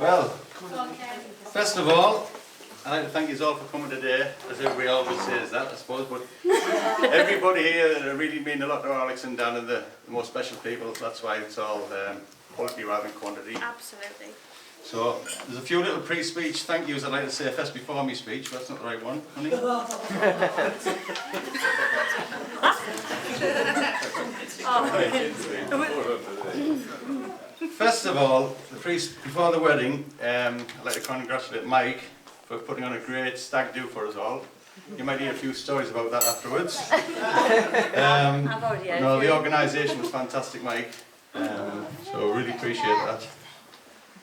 Well, first of all, I'd like to thank you all for coming today, as everybody always says that, I suppose, but everybody here really mean a lot to Alex and Dan, and the most special people. That's why it's all quality rather than quantity. Absolutely. So, there's a few little pre-speech thank yous I'd like to say first before my speech, but that's not the right one, honey. First of all, before the wedding, I'd like to congratulate Mike for putting on a great stag do for us all. You might hear a few stories about that afterwards. No, the organisation was fantastic, Mike, so really appreciate that.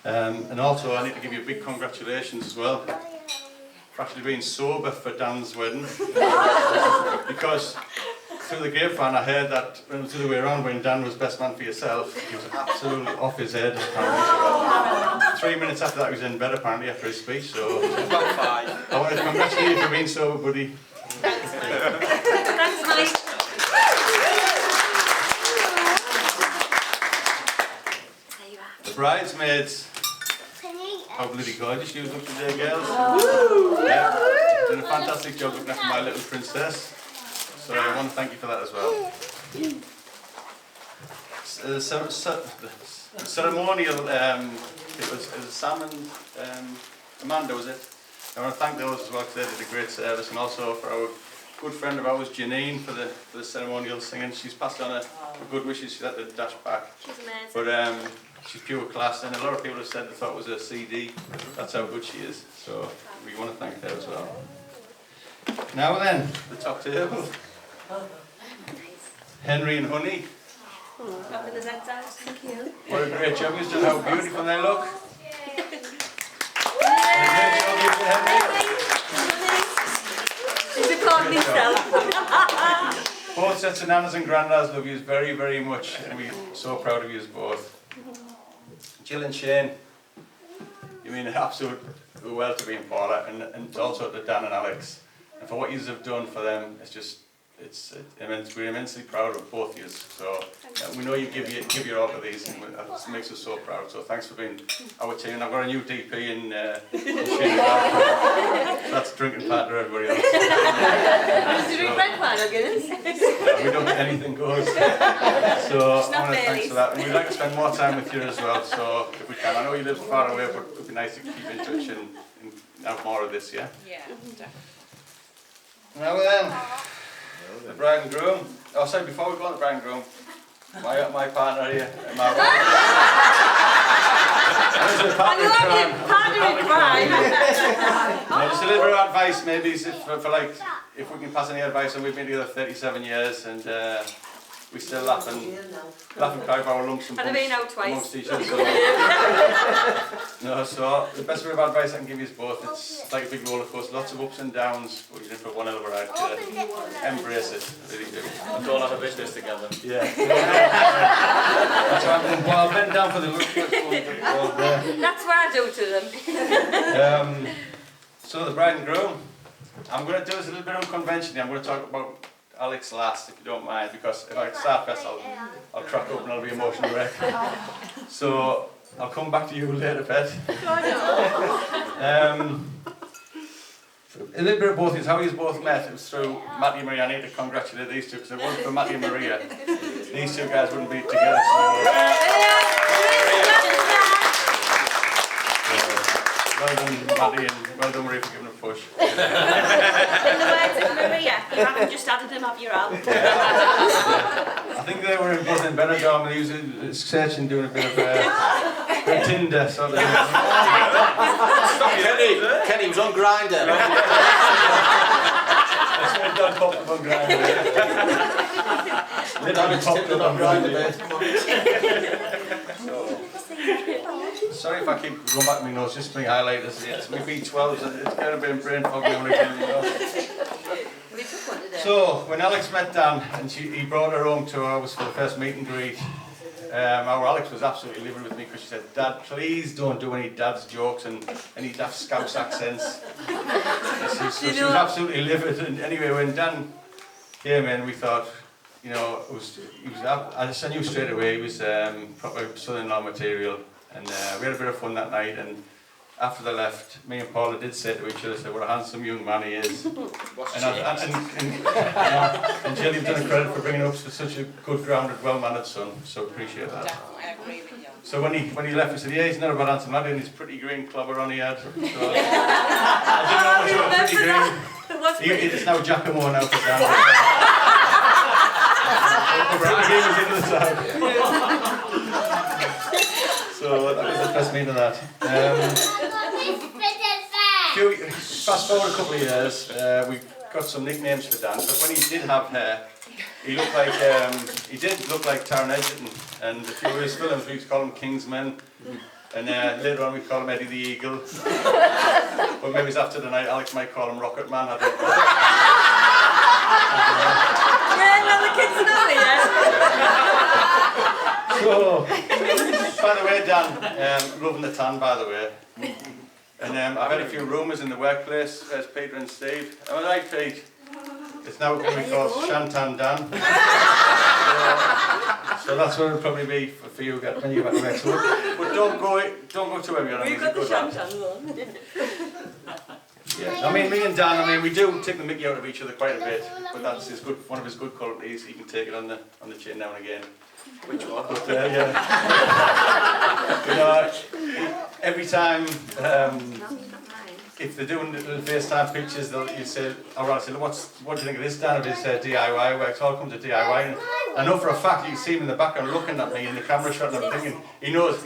And also I need to give you a big congratulations as well for actually being sober for Dan's wedding, because through the grapevine I heard that when it was the other way around, when Dan was best man for yourself, he was absolutely off his head apparently. 3 minutes after that he was in bed apparently after his speech, so about 5. I want to congratulate you for being sober, buddy. Thanks, Mike. Thanks, Mike. The bridesmaids, how bloody gorgeous you look today, girls. Yeah, did a fantastic job looking after my little princess. So I want to thank you for that as well. Ceremonial, it was Sam and Amanda, was it? I want to thank those as well because they did a great service, and also for our good friend of ours, Janine, for the ceremonial singing. She's passed on a good wishes. She's had to dash back. She's amazing. But she's pure class, and a lot of people have said they thought it was a CD. That's how good she is. So we want to thank her as well. Now then, the top table. Henry and Honey. Up in the Z's out, thank you. What a great job you've done, how beautiful they look. She's applauding himself. Both sets of nanas and granddads love you very, very much, and we're so proud of you both. Jill and Shane, you mean an absolute well to be in Paula, and also to Dan and Alex. And for what you have done for them, it's just, we're immensely proud of both of you. So we know you give your all to these, and that makes us so proud. So thanks for being our team. And I've got a new DP in Shane. That's drinking partner everybody else. Does he drink red wine or Guinness? We don't get anything goes. So I want to thanks for that. And we'd like to spend more time with you as well. So if we can, I know you live far away, but it would be nice to keep in touch and have more of this, yeah? Yeah, definitely. Now then, the bride and groom. Oh, sorry, before we go on the bride and groom, my partner here, my wife. Partner in crime. Just a little bit of advice, maybe, for like, if we can pass any advice, and we've been together 37 years, and we still laugh and cry for our lumps and bumps amongst each other. So the best bit of advice I can give you is both. It's like a big roller coaster, lots of ups and downs, but you're in for one hell of a ride. Embrace it, really do. And all have a business together. Yeah. That's why I'm well bent down for the look. That's what I do to them. So the bride and groom. I'm going to do this a little bit unconventionally. I'm going to talk about Alex last, if you don't mind, because if I start first, I'll crack up and I'll be emotional wreck. So I'll come back to you later, Pet. A little bit of both things. How you both met, it was through Matty and Maria. I need to congratulate these two, because if it wasn't for Matty and Maria, these two guys wouldn't be together. Well done, Matty, and well done, Maria, for giving a push. In the words of Maria, you haven't just added them up your own. I think they were both in Benidorm, and he was searching, doing a bit of Tinder sort of. Stop Kenny was on Grindr. That's when Dad popped up on Grindr. Literally popped up on Grindr. Sorry if I keep going back to my notes, just my highlighters. Yes, my B12s, it's kind of been brain fog now and again, you know. So, when Alex met Dan, and he brought her home to ours for the first meet and greet, our Alex was absolutely livid with me because she said, "Dad, please don't do any dad's jokes and any daft Scouse accents." So she was absolutely livid. And anyway, when Dan came in, we thought, you know, I just knew straight away he was proper son-in-law material. And we had a bit of fun that night, and after they left, me and Paula did say to each other, what a handsome young man he is. And Gillian done a credit for bringing up such a good, grounded, well-mannered son, so appreciate that. Definitely, I agree with you. So when he left, we said, yeah, he's not a bad handsome lad, and his pretty green clobber on he had. So, I didn't know much about pretty green. It's now Giacomo now for Dan. Pretty green was into the side. So that was the best meaning of that. Fast forward a couple of years, we got some nicknames for Dan, but when he did have hair, he looked like he did look like Taron Egerton, and a few of his films we used to call him Kingsman, and later on we call him Eddie the Eagle. But maybe it's after the night Alex might call him Rocket Man. I don't know. So, by the way, Dan, loving the tan, by the way. And I've had a few rumours in the workplace, as Peter and Steve. Am I right, Pete? It's now going to be called Shantan Dan. So that's what it'll probably be for you when you get back next week. But don't go too heavy on him. We've got the Shantan one. Yeah. I mean, me and Dan, we do take the mickey out of each other quite a bit, but that's one of his good qualities. He can take it on the chin now and again. Which one? But, yeah. You know, every time, if they're doing little FaceTime pictures, you say, what do you think of this, Dan, of his DIY work? It all comes to DIY. And I know for a fact you can see him in the background looking at me in the camera shot, and I'm thinking, he knows.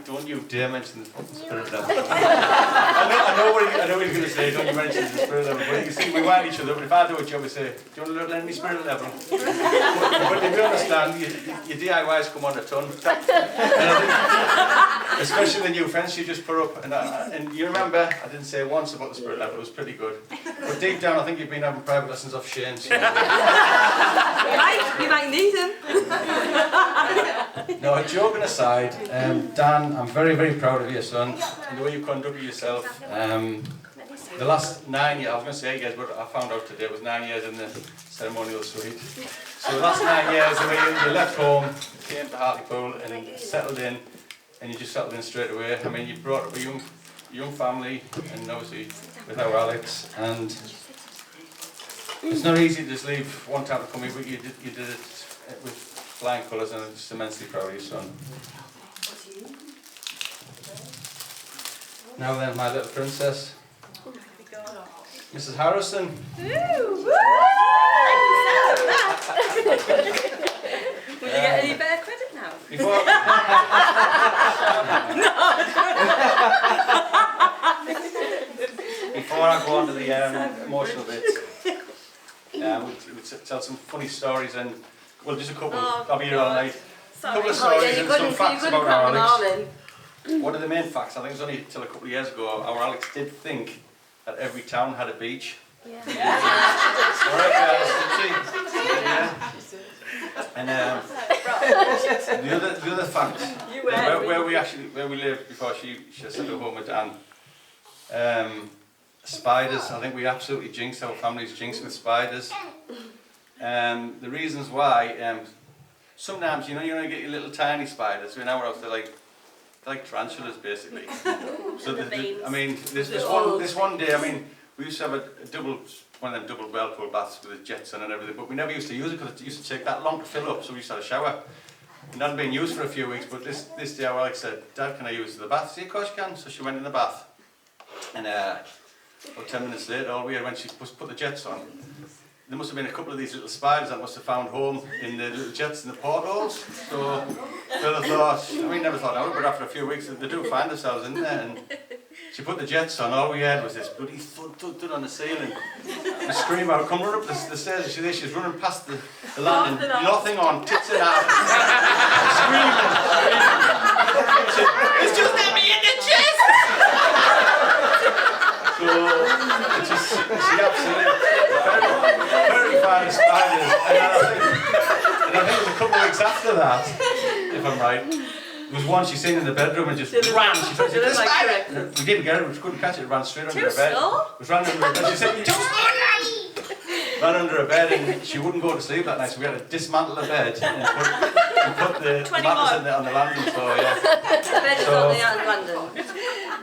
Don't you dare mention the fucking spirit level. I know what he's going to say, don't you mention the spirit level. But you see, we wind each other, but if I do a job, we say, do you want to learn any spirit level? But if you understand, your DIYs come on a ton. And I think, especially the new fence you just put up. And you remember, I didn't say once about the spirit level, it was pretty good. But deep down, I think you've been having private lessons off Shane. So. You might need them. No, joking aside, Dan, I'm very, very proud of your son and the way you conducted yourself. The last 9 years, I was going to say 8 years, but I found out today it was 9 years in the ceremonial suite. So the last 9 years, the way you left home, came to Hartlepool and settled in, and you just settled in straight away. I mean, you brought up a young family, and obviously with our Alex, and it's not easy to just leave one time to come here, but you did it with flying colours, and I'm just immensely proud of your son. Now then, my little princess, Mrs. Harrison. Will you get any better credit now? Before I go on to the emotional bits, we'll tell some funny stories, and well, just a couple. I'll be here all night. A couple of stories and some facts about our Alex. One of the main facts, I think it was only until a couple of years ago, our Alex did think that every town had a beach. Yeah. Alright guys, yeah. And the other fact, where we lived before she settled home with Dan, spiders, I think we absolutely jinxed, our family's jinxed with spiders. The reasons why, sometimes, you get your little tiny spiders, in our house they're like tarantulas basically. So this one day, we used to have one of them double whirlpool baths with the jets on and everything, but we never used to use it because it used to take that long to fill up, so we used to have a shower. It hadn't been used for a few weeks, but this day our Alex said, Dad, can I use the bath? I said, of course you can. So she went in the bath, and about 10 minutes later, all we had when she put the jets on, there must have been a couple of these little spiders that must have found home in the little jets in the portholes. So Phil thought, we never thought of it, but after a few weeks they do find themselves in there. And she put the jets on, all we had was this bloody thud on the ceiling. And scream out, come run up the stairs, and she's running past the landing, nothing on, tits and out. Screaming. It's just me in the chest! So, she absolutely very fine of spiders. And I think it was a couple of weeks after that, if I'm right, there was one she seen in the bedroom and just ran. She tried to get the spider. We didn't get it, we couldn't catch it, it ran straight under her bed. It was ran under her bed. She said, too slow, ran under her bed, and she wouldn't go to sleep that night, so we had to dismantle the bed and put the 21. mattress on the landing floor, yeah. Bed is So- on the Island London.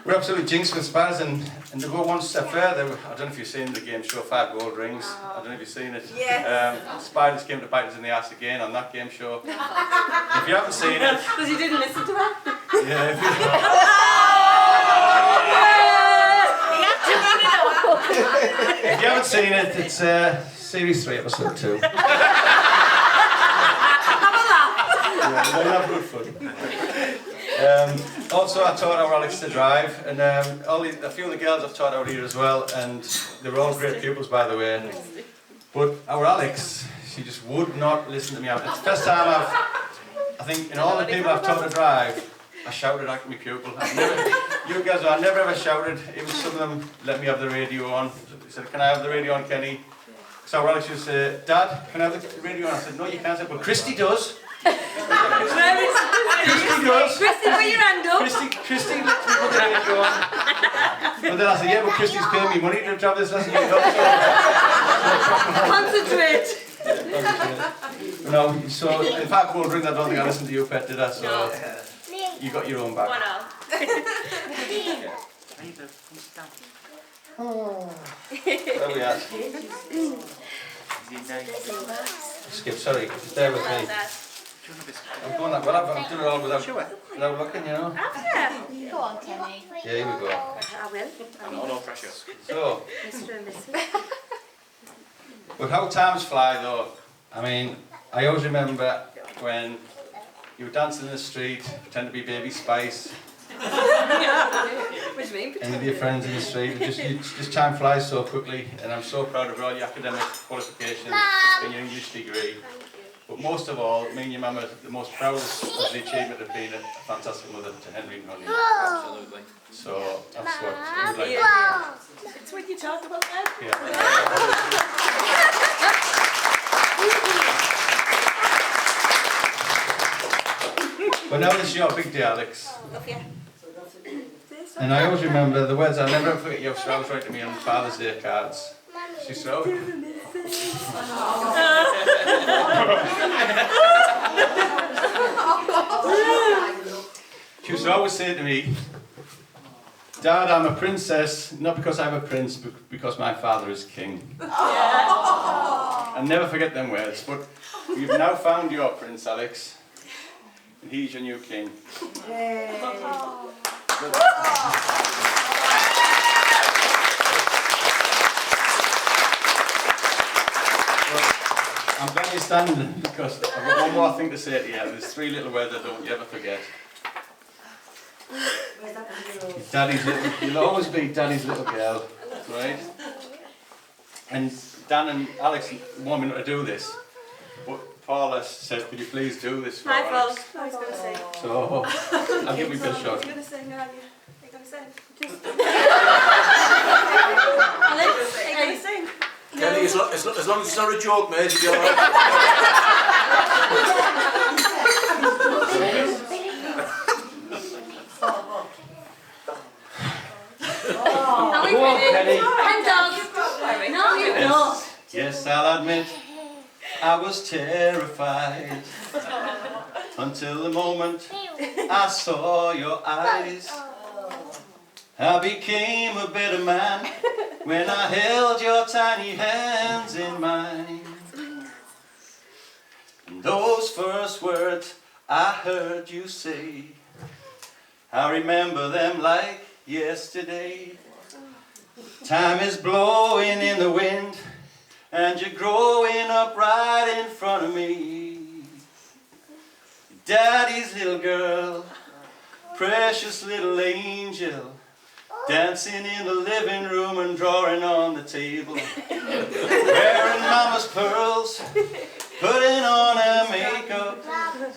We're absolutely jinxed with spiders, and to go one step further, I don't know if you've seen the game show 5 Gold Rings. I don't know if you've seen it. Yes. Spiders came to bite us in the ass again on that game show. If you haven't seen it, Because you didn't listen to her. yeah, if you haven't seen it, it's series 3, episode 2. Yeah, we'll have good fun. Also, I taught our Alex to drive, and a few of the girls I've taught out here as well, and they were all great pupils, by the way. But our Alex, she just would not listen to me. It's the first time I think in all the people I've taught to drive, I shouted at my pupil. You guys, I never ever shouted. Even some of them let me have the radio on. They said, "Can I have the radio on, Kenny?" So our Alex used to say, "Dad, can I have the radio on?" I said, "No, you can't." I said, "Well, Christy does." Christy does. Christy, put your hand up. Christy lets me put the radio on. But then I said, "Yeah, but Christy's paying me money to have this lesson." Concentrate. No, so in fact, Gold Ring, I don't think I listened to you, Pet, did I? So No. you got your own back. 1-0. Where are we at? Skip, sorry, just bear with me. I'm going that well, I've done it all without looking, you know. Go on, Kenny. Yeah, here we go. I will. No pressure. So, Mr. and Mrs. but how times fly though. I mean, I always remember when you were dancing in the street, pretend to be Baby Spice, What do you mean? and with your friends in the street. Just time flies so quickly, and I'm so proud of all your academic qualifications and your English degree. But most of all, me and your mum are the most proudest of the achievement of being a fantastic mother to Henry and Honey. Absolutely. So that's what I would like to hear. It's when you talk about that. Yeah. But now this is your big day, Alex. Love you. And I always remember the words, I'll never forget your Slaley writing to me on Father's Day cards. She said, she used to always say to me, "Dad, I'm a princess, not because I'm a prince, but because my father is king." I'll never forget them words, but you've now found your prince, Alex, and he's your new king. I'm glad you're standing because I've got one more thing to say to you. There's 3 little words I don't want you ever forget. Daddy's little, you'll always be Daddy's little girl, right? And Dan and Alex want me not to do this, but Paula said, "Could you please do this for Hi, Alex?" folks. I was going to say. So I'll give you a good shot. You're going to sing, aren't you? You're going to sing. Alex, You're going to sing. Kenny, as long as it's not a joke, mate, you'll be alright. Are we Go on, ready? Kenny. Hand dogs. No, you're not. Yes, I'll admit I was terrified until the moment I saw your eyes. I became a better man when I held your tiny hands in mine. And those first words I heard you say, I remember them like yesterday. Time is blowing in the wind, and you're growing up right in front of me. Daddy's little girl, precious little angel, dancing in the living room and drawing on the table, wearing mama's pearls, putting on her makeup,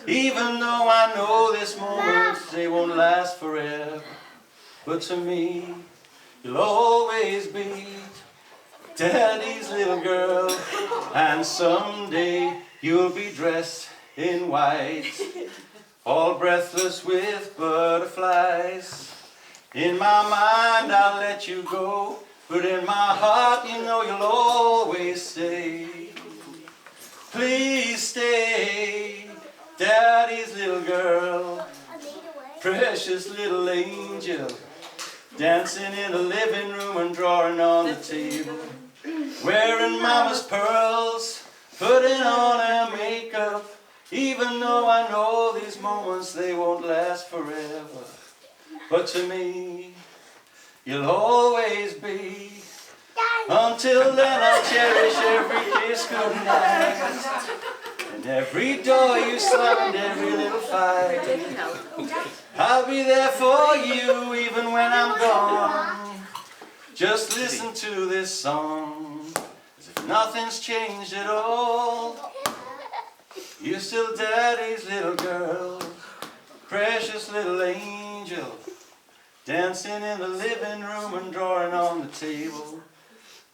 even though I know this moment they won't last forever. But to me, you'll always be Daddy's little girl, and someday you'll be dressed in white, all breathless with butterflies. In my mind I'll let you go, but in my heart you know you'll always stay. Please stay, daddy's little girl, precious little angel, dancing in the living room and drawing on the table, wearing mama's pearls, putting on her makeup, even though I know these moments they won't last forever. But to me, you'll always be. Until then I'll cherish every kiss goodnight, and every door you slammed, every little fight. I'll be there for you even when I'm gone. Just listen to this song, as if nothing's changed at all. You're still daddy's little girl, precious little angel, dancing in the living room and drawing on the table,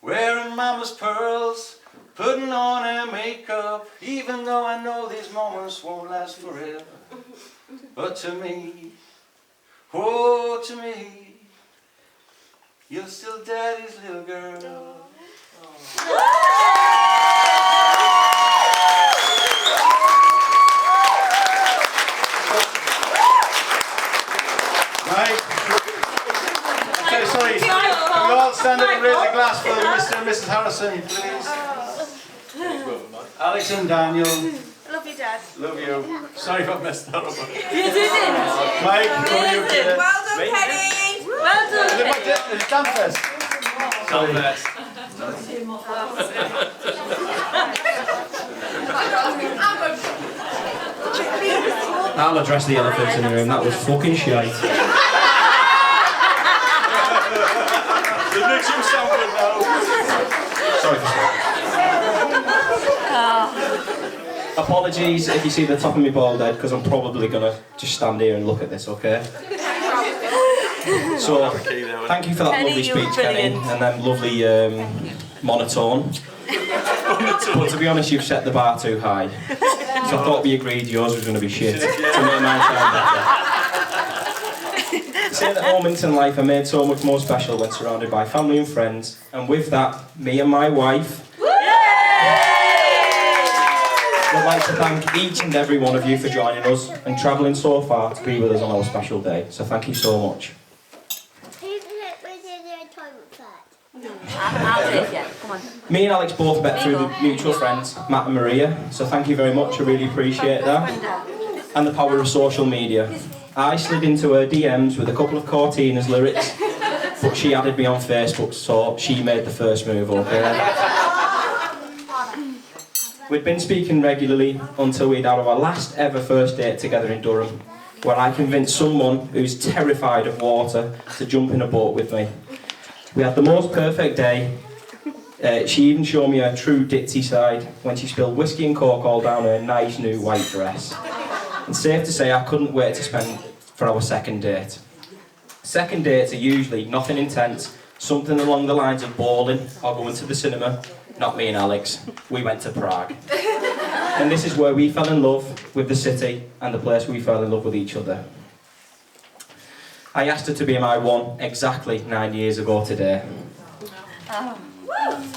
wearing mama's pearls, putting on her makeup, even though I know these moments won't last forever. But to me, oh to me, you're still daddy's little girl. Right. Okay, sorry. Can we all stand up and raise a glass for Mr. and Mrs. Harrison, please? Alex and Daniel. Love you, Dad. Love you. Sorry if I messed that up. You didn't. Mike, how are you today? Well done, Penny. Well done. Is it Danfest? Danfest. I'll address the elephant in the room, that was fucking shite. It makes you sound good now. Sorry for swearing. Apologies if you see the top of my bald head, because I'm probably going to just stand here and look at this, okay? So, thank you for that Kenny, lovely you were speech, Kenny, brilliant. and then lovely monotone. But to be honest, you've set the bar too high. So I thought we agreed yours was going to be shit, to make mine sound better. Say that moments in life are made so much more special when surrounded by family and friends, and with that, me and my wife would like to thank each and every one of you for joining us and travelling so far to be with us on our special day. So thank you so much. I'll do it, yeah. Come on. Me and Alex both met through the mutual friends, Matt and Maria, so thank you very much, I really appreciate that. And the power of social media. I slid into her DMs with a couple of Cortina's lyrics, but she added me on Facebook, so she made the first move, okay? We'd been speaking regularly until we'd had our last ever first date together in Durham, where I convinced someone who's terrified of water to jump in a boat with me. We had the most perfect day. She even showed me her true ditzy side when she spilled whiskey and coke all down her nice new white dress. And safe to say I couldn't wait to spend for our second date. Second dates are usually nothing intense, something along the lines of bowling or going to the cinema. Not me and Alex, we went to Prague. And this is where we fell in love with the city and the place we fell in love with each other. I asked her to be my one exactly 9 years ago today.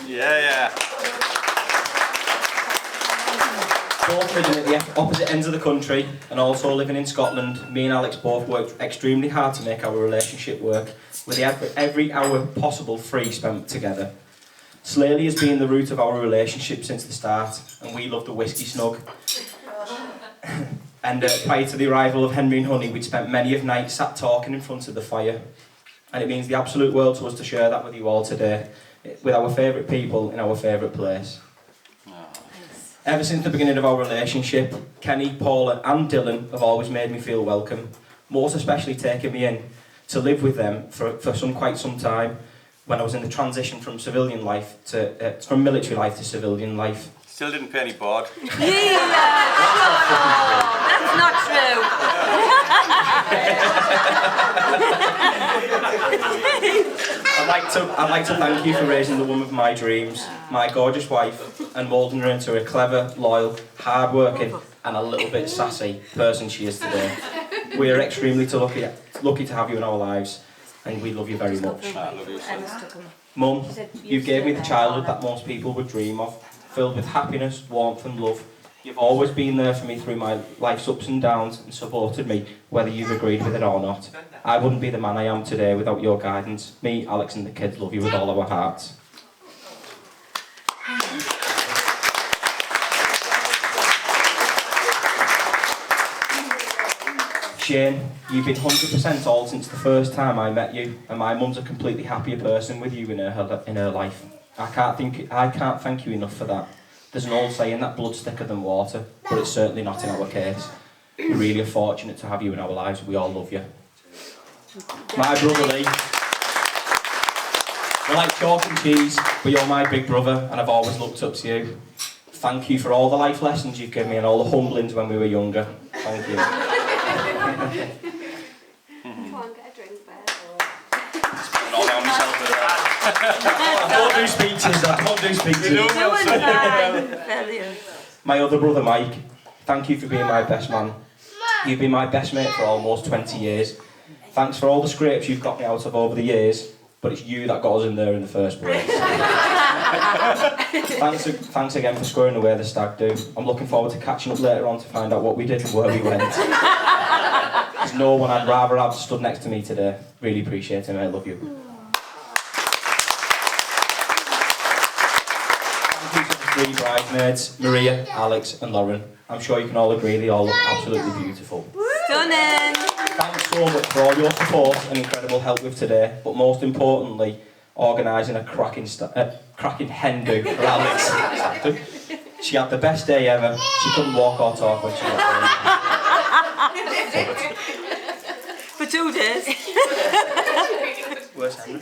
Yeah. Both living at the opposite ends of the country and also living in Scotland, me and Alex both worked extremely hard to make our relationship work, with every hour possible free spent together. Slaley has been the root of our relationship since the start, and we love the whiskey snug. And prior to the arrival of Henry and Honey, we'd spent many of nights sat talking in front of the fire. And it means the absolute world to us to share that with you all today, with our favourite people in our favourite place. Ever since the beginning of our relationship, Kenny, Paula and Dylan have always made me feel welcome, most especially taking me in to live with them for quite some time when I was in the transition from civilian life to from military life to civilian life. Still didn't pay any board. That's not true. I'd like to thank you for raising the woman of my dreams, my gorgeous wife, and moulding her into a clever, loyal, hard-working, and a little bit sassy person she is today. We are extremely lucky to have you in our lives, and we love you very much. I love you, son. Mum, you gave me the childhood that most people would dream of, filled with happiness, warmth and love. You've always been there for me through my life's ups and downs and supported me, whether you've agreed with it or not. I wouldn't be the man I am today without your guidance. Me, Alex and the kids love you with all our hearts. Shane, you've been 100% all since the first time I met you, and my mum's a completely happier person with you in her life. I can't thank you enough for that. There's an old saying that blood's thicker than water, but it's certainly not in our case. We really are fortunate to have you in our lives. We all love you. My brother Lee. We're like chalk and cheese, but you're my big brother, and I've always looked up to you. Thank you for all the life lessons you've given me and all the humblings when we were younger. Thank you. Come on, get a drink, Bear. Don't do speeches, don't do speeches. My other brother Mike, thank you for being my best man. You've been my best mate for almost 20 years. Thanks for all the scrapes you've got me out of over the years, but it's you that got us in there in the first place. Thanks again for squaring away the stag do. I'm looking forward to catching up later on to find out what we did and where we went. There's no one I'd rather have stood next to me today. Really appreciate it, and I love you. Thank you to the three bridesmaids, Maria, Alex and Lauren. I'm sure you can all agree they all look absolutely beautiful. Stunning! Thanks so much for all your support and incredible help with today, but most importantly, organising a cracking hen do for Alex. She had the best day ever. She couldn't walk or talk when she got home. For 2 days. Where's Henry?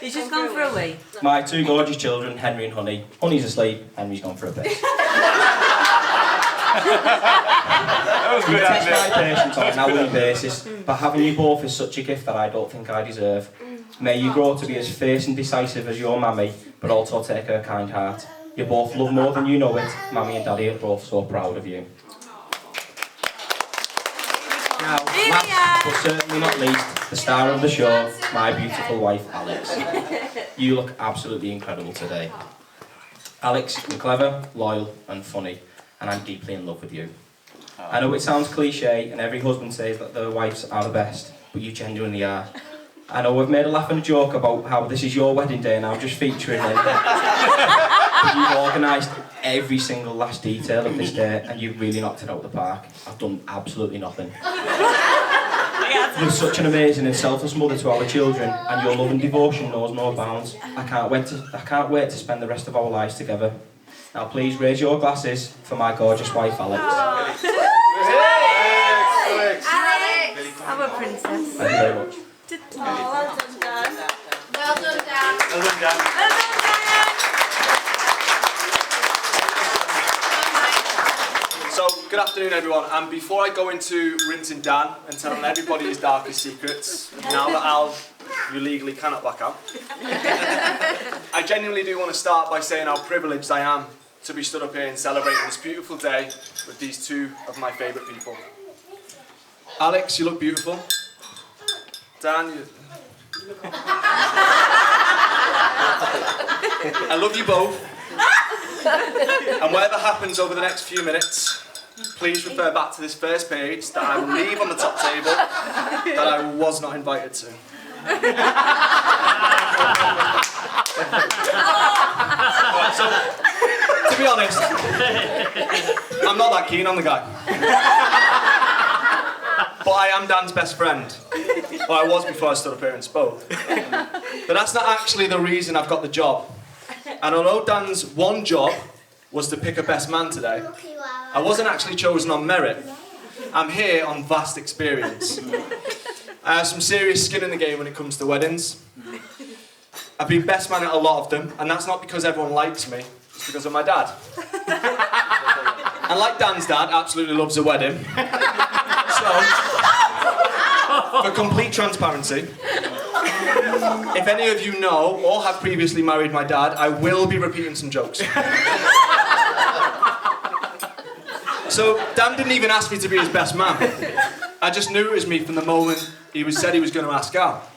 He's just gone for a wee. My two gorgeous children, Henry and Honey. Honey's asleep, Henry's gone for a piss. That was good, Test Andy. my patience on an hourly basis, but having you both is such a gift that I don't think I deserve. May you grow to be as fierce and decisive as your mammy, but also take her kind heart. You both love more than you know it. Mammy and Daddy are both so proud of you. Now, last but certainly not least, the star of the show, my beautiful wife, Alex. You look absolutely incredible today. Alex, you're clever, loyal and funny, and I'm deeply in love with you. I know it sounds cliche, and every husband says that their wives are the best, but you genuinely are. I know we've made a laugh and a joke about how this is your wedding day and I'm just featuring it. But you've organised every single last detail of this day and you've really knocked it out of the park. I've done absolutely nothing. You're such an amazing and selfless mother to our children, and your love and devotion knows no bounds. I can't wait to spend the rest of our lives together. Now please raise your glasses for my gorgeous wife, Alex. Alex! I'm a princess. Thank you very much. Well done, Dan. Well done, Dan. So, good afternoon everyone, and before I go into rinsing Dan and telling everybody his darkest secrets, now that you legally cannot back out, I genuinely do want to start by saying how privileged I am to be stood up here and celebrating this beautiful day with these two of my favourite people. Alex, you look beautiful. Dan, you... I love you both. And whatever happens over the next few minutes, please refer back to this first page that I will leave on the top table that I was not invited to. Right, so, to be honest, I'm not that keen on the guy. But I am Dan's best friend. Well, I was before I stood up here and spoke. But that's not actually the reason I've got the job. And although Dan's one job was to pick a best man today, I wasn't actually chosen on merit. I'm here on vast experience. I have some serious skin in the game when it comes to weddings. I've been best man at a lot of them, and that's not because everyone likes me, it's because of my dad. And like Dan's dad, absolutely loves a wedding. So, for complete transparency, if any of you know or have previously married my dad, I will be repeating some jokes. So, Dan didn't even ask me to be his best man. I just knew it was me from the moment he said he was going to ask out.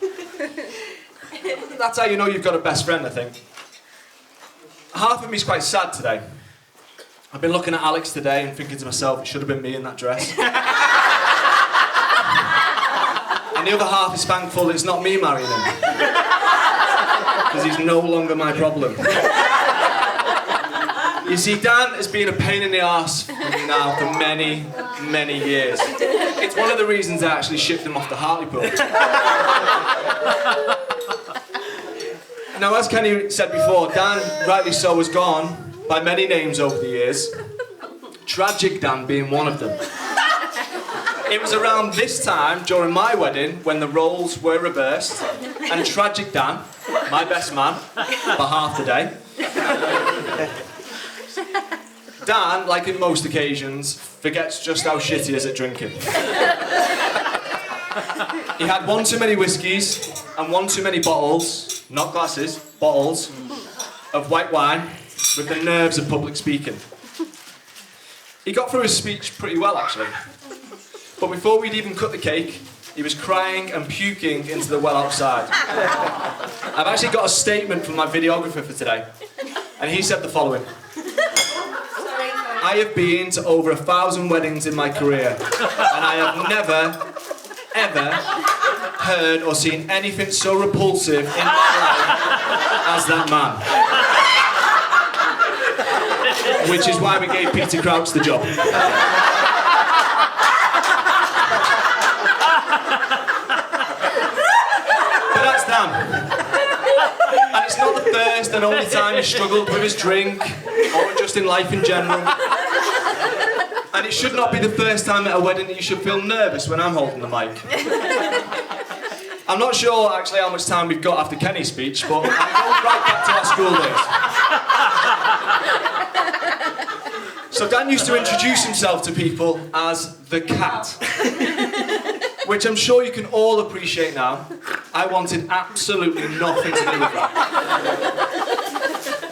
That's how you know you've got a best friend, I think. Half of me's quite sad today. I've been looking at Alex today and thinking to myself, it should have been me in that dress. And the other half is thankful it's not me marrying him. Because he's no longer my problem. You see, Dan has been a pain in the arse for me now for many, many years. It's one of the reasons I actually shipped him off to Hartlepool. Now, as Kenny said before, Dan, rightly so, has gone by many names over the years. Tragic Dan being one of them. It was around this time, during my wedding, when the roles were reversed, and Tragic Dan, my best man, for half the day. Dan, like in most occasions, forgets just how shit he is at drinking. He had one too many whiskies and one too many bottles, not glasses, bottles, of white wine with the nerves of public speaking. He got through his speech pretty well, actually. But before we'd even cut the cake, he was crying and puking into the well outside. I've actually got a statement from my videographer for today, and he said the following. I have been to over 1,000 weddings in my career, and I have never, ever heard or seen anything so repulsive in my life as that man. Which is why we gave Peter Crouch the job. But that's Dan. And it's not the first and only time he struggled with his drink, or just in life in general. And it should not be the first time at a wedding that you should feel nervous when I'm holding the mic. I'm not sure actually how much time we've got after Kenny's speech, but I'm going right back to our school days. So Dan used to introduce himself to people as the cat, which I'm sure you can all appreciate now. I wanted absolutely nothing to do with that.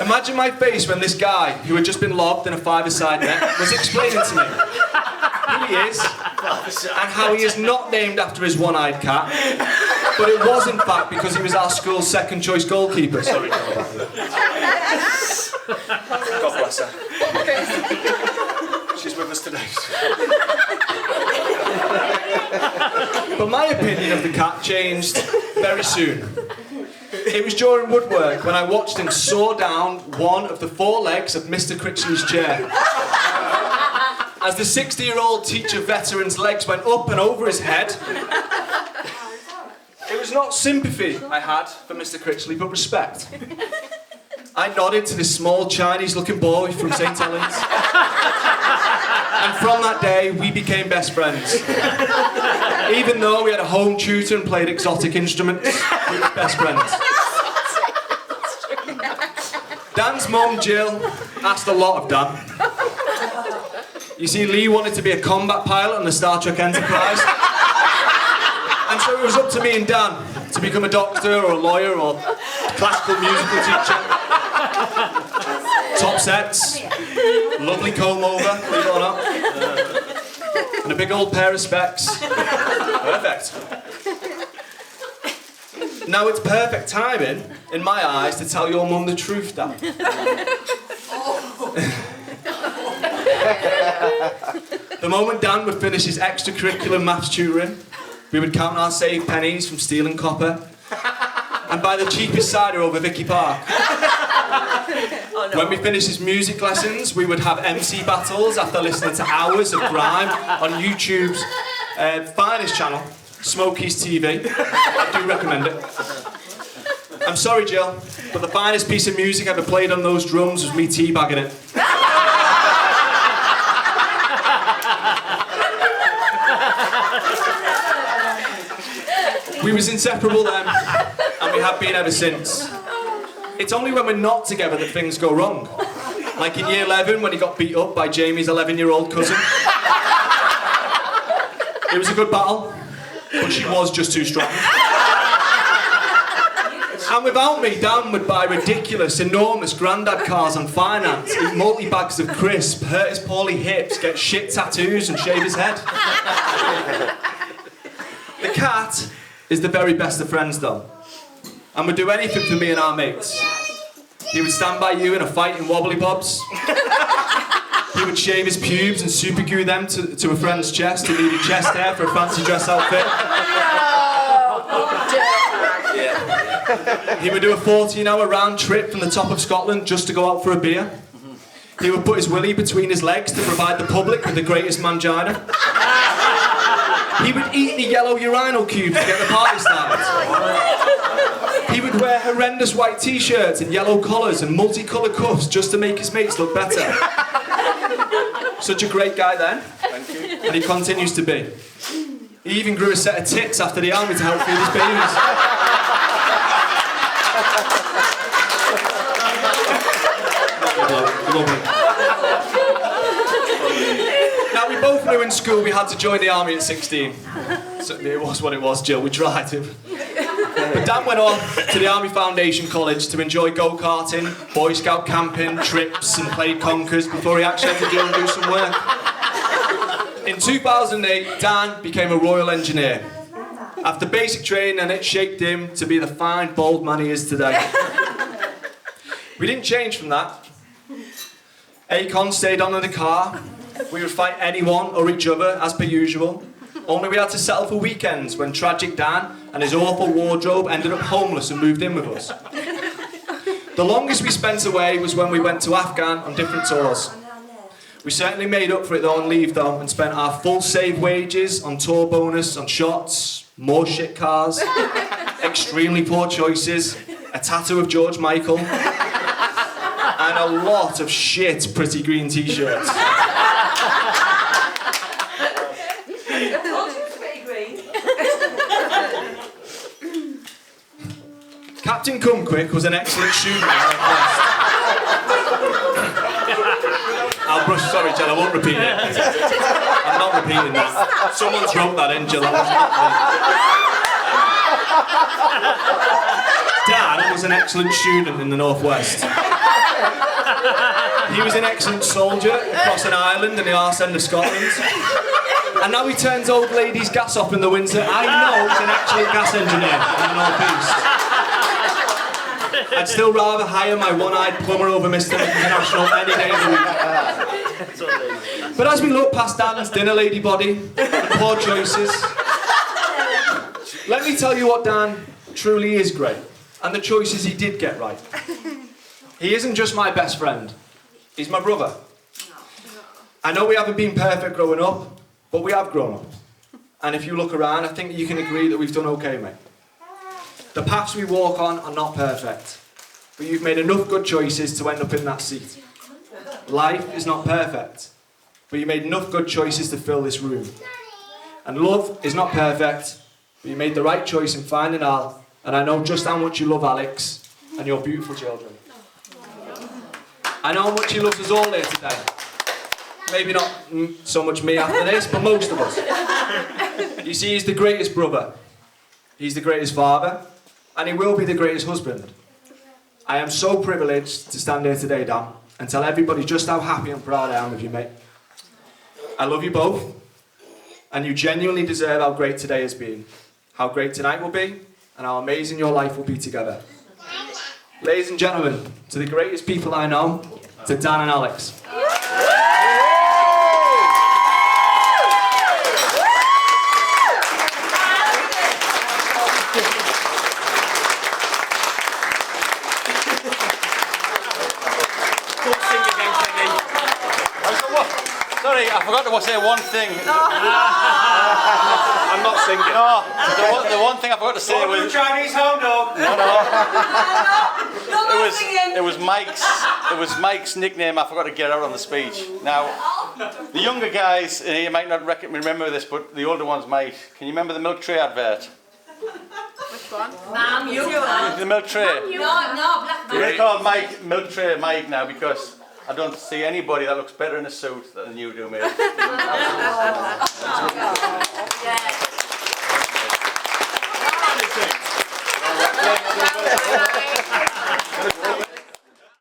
Imagine my face when this guy, who had just been lobbed in a five-a-side net, was explaining to me who he is and how he is not named after his one-eyed cat, but it was in fact because he was our school's second-choice goalkeeper. Sorry, God bless her. She's with us today. But my opinion of the cat changed very soon. It was during woodwork when I watched him saw down one of the four legs of Mr. Critchley's chair. As the 60-year-old teacher veteran's legs went up and over his head, it was not sympathy I had for Mr. Critchley, but respect. I nodded to this small Chinese-looking boy from St. Helens. And from that day, we became best friends. Even though we had a home tutor and played exotic instruments, we were best friends. Dan's mum, Jill, asked a lot of Dan. You see, Lee wanted to be a combat pilot on the Star Trek Enterprise. And so it was up to me and Dan to become a doctor or a lawyer or a classical musical teacher. Top sets, lovely comb over, believe it or not, and a big old pair of specs. Perfect. Now it's perfect timing, in my eyes, to tell your mum the truth, Dan. The moment Dan would finish his extracurricular maths tutoring, we would count our saved pennies from steel and copper, and buy the cheapest cider over Vicky Park. Oh, no. When we finished his music lessons, we would have MC battles after listening to hours of grime on YouTube's finest channel, Smokey's TV. I do recommend it. I'm sorry, Jill, but the finest piece of music ever played on those drums was me teabagging it. We was inseparable then, and we have been ever since. It's only when we're not together that things go wrong. Like in year 11 when he got beat up by Jamie's 11-year-old cousin. It was a good battle, but she was just too strong. And without me, Dan would buy ridiculous, enormous grandad cars on finance, eat multi-bags of crisp, hurt his poorly hips, get shit tattoos and shave his head. The cat is the very best of friends though, and would do anything for me and our mates. He would stand by you in a fight in wobbly bobs. He would shave his pubes and super glue them to a friend's chest who needed chest hair for a fancy dress outfit. He would do a 14-hour round trip from the top of Scotland just to go out for a beer. He would put his willy between his legs to provide the public with the greatest mangina. He would eat the yellow urinal cubes to get the party started. He would wear horrendous white t-shirts and yellow collars and multicoloured cuffs just to make his mates look better. Such a great guy then. Thank you. And he continues to be. He even grew a set of tits after the army to help feed his babies. Lovely. Now we both knew in school we had to join the army at 16. So it was what it was, Jill, we tried to. But Dan went on to the Army Foundation College to enjoy go-karting, Boy Scout camping, trips and played conkers before he actually had to go and do some work. In 2008, Dan became a Royal Engineer. After basic training, and it shaped him to be the fine, bold man he is today. We didn't change from that. Akon stayed on in the car. We would fight anyone or each other, as per usual. Only we had to settle for weekends when tragic Dan and his awful wardrobe ended up homeless and moved in with us. The longest we spent away was when we went to Afghan on different tours. We certainly made up for it though on leave though and spent our full saved wages on tour bonus, on shots, more shit cars, extremely poor choices, a tattoo of George Michael, and a lot of shit pretty green t-shirts. Captain Cumquick was an excellent shooter. I'll brush, sorry Jill, I won't repeat it. I'm not repeating that. Someone's wrote that in, Jill. Dan was an excellent student in the Northwest. He was an excellent soldier across an island in the arse end of Scotland. And now he turns old ladies' gas off in the winter. I know he's an excellent gas engineer in the North East. I'd still rather hire my one-eyed plumber over Mr. International any day of the week. But as we look past Dan's dinner lady body and poor choices, let me tell you what Dan truly is great, and the choices he did get right. He isn't just my best friend, he's my brother. I know we haven't been perfect growing up, but we have grown up. And if you look around, I think you can agree that we've done okay, mate. The paths we walk on are not perfect, but you've made enough good choices to end up in that seat. Life is not perfect, but you made enough good choices to fill this room. And love is not perfect, but you made the right choice in finding Al, and I know just how much you love Alex and your beautiful children. I know how much he loves us all here today. Maybe not so much me after this, but most of us. You see, he's the greatest brother. He's the greatest father. And he will be the greatest husband. I am so privileged to stand here today, Dan, and tell everybody just how happy and proud I am of you, mate. I love you both. And you genuinely deserve how great today has been. How great tonight will be. And how amazing your life will be together. Ladies and gentlemen, to the greatest people I know, to Dan and Alex. Sorry, I forgot to say one thing. I'm not singing. No, the one thing I forgot to say was Chinese home dog. It was Mike's nickname. I forgot to get out on the speech. Now, the younger guys, you might not remember this, but the older ones might. Can you remember the milk tray advert? Which one? Ma'am, you. The milk tray. No, They call Mike Milk Tray Mike now because I don't see anybody that looks better in a suit than you do, mate.